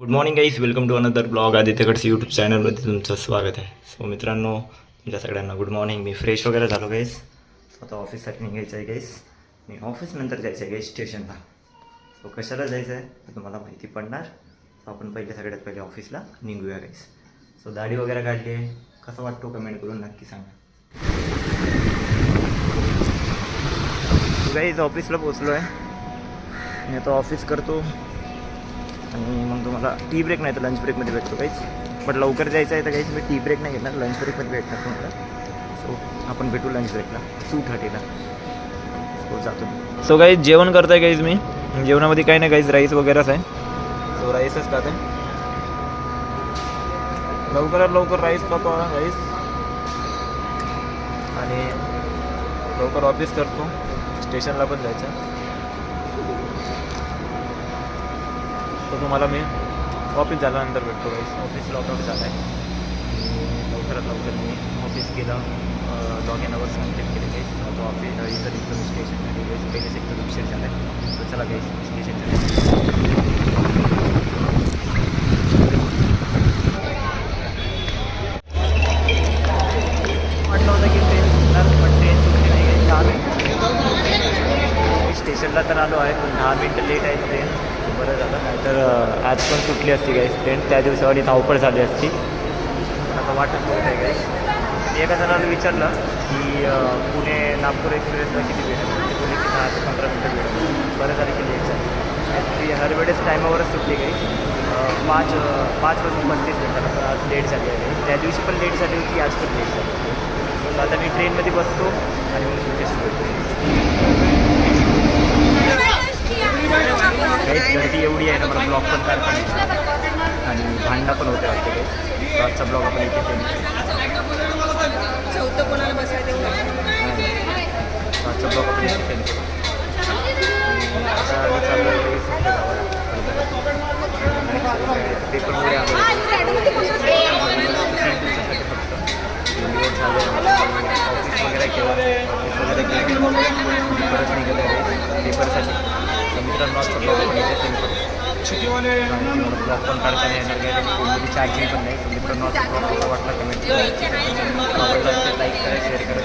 Good morning guys, welcome to another blog. आदित्यकडचं YouTube चॅनलमध्ये तुमचं स्वागत आहे. सो मित्रांनो, तुमच्या सगळ्यांना गुड मॉर्निंग. मी फ्रेश वगैरे झालो गाईज. आता ऑफिससाठी निघायचं आहे गाईज. मी ऑफिसनंतर जायचं आहे गाईज स्टेशनला. सो कशाला जायचं आहे तर तुम्हाला माहिती पडणार. सो आपण सगळ्यात पहिले ऑफिसला निघूया गाईज. सो दाढी वगैरे काढली आहे. कसं वाटतो कमेंट करून नक्की सांगा. गाईज ऑफिसला पोचलो आहे. मी आता ऑफिस करतो आणि मग तुम्हाला टी ब्रेक नाही तर लंच ब्रेकमध्ये भेटतो काहीच. बट लवकर जायचं आहे तर काहीच मी टी ब्रेक नाही घेणार, लंच ब्रेकमध्ये भेटणार तुम्हाला. सो आपण भेटू लंच ब्रेकला 2:30ला. सो जातो. सो काहीच जेवण करताय काहीच मी. जेवणामध्ये काही नाही काहीच राईस वगैरेच आहे. सो राईसच खाते. लवकरात लवकर राईस खातो राईस आणि लवकर ऑफिस करतो. स्टेशनला पण जायचं. तो तुम्हाला मी ऑफिस झाल्यानंतर भेटतो गाईस. ऑफिस लॉकआउट झाला आहे. लवकरात लवकर मी ऑफिस केलं. लॉग इन अवर्स कंप्लीट केले गाईस. आता ऑफिस इथं स्टेशनमध्ये गाईस पहिलेच एकदम उशीर झाला आहे. तर चला गाईस स्टेशनच्या 8 होतं की ट्रेन सुटणार, पण ट्रेन सुटली नाही गाईस. 10 मिनिट स्टेशनला तर आलो आहे, पण 10 मिनिटं लेट आहे ट्रेन. बरं झालं, नाहीतर आज पण सुटली असती गाईस ट्रेन. त्या दिवसावाली धावपळ झाली असती. आता वाटत बघत आहे गाईस. एका जणाला विचारलं की पुणे नागपूर एक्सप्रेसला किती वेळ आहे. ते बोलले की 10 ते 15 मिनटं वेळ आहे. बरं झालं की लेट झालं. ती हर वेळेस टायमावरच सुटली गाईस. 5:35 मिनिटाला. तर आज लेट झाली आहे गाईस. त्या दिवशी पण लेट झाली होती, आज पण लेट झाली. तर आता मी ट्रेनमध्ये बसतो आणि मग तुमच्याशी बोलतो. काहीच गर्दी एवढी आहे ना, मला ब्लॉग पण करता आणि भांडणं पण होते वाटते काही. आजचा ब्लॉग आपण इथे आजचा ब्लॉग आपण इथे सेंड करू. आता आम्ही चालू पेपरमुळे आलो ऑफिस वगैरे केलं. ऑफिस वगैरे केलं परत निघत आहे पेपरसाठी. मित्रांनो असं ब्लॉग पण इथे सेंड करू. ब्लॉग पण काढता नाही येणार काय, फोनमध्ये चार्जिंग पण नाही. मित्रांनो असं ब्लॉग कसा वाटला कमेंट करा. लाईक करा, शेअर करा.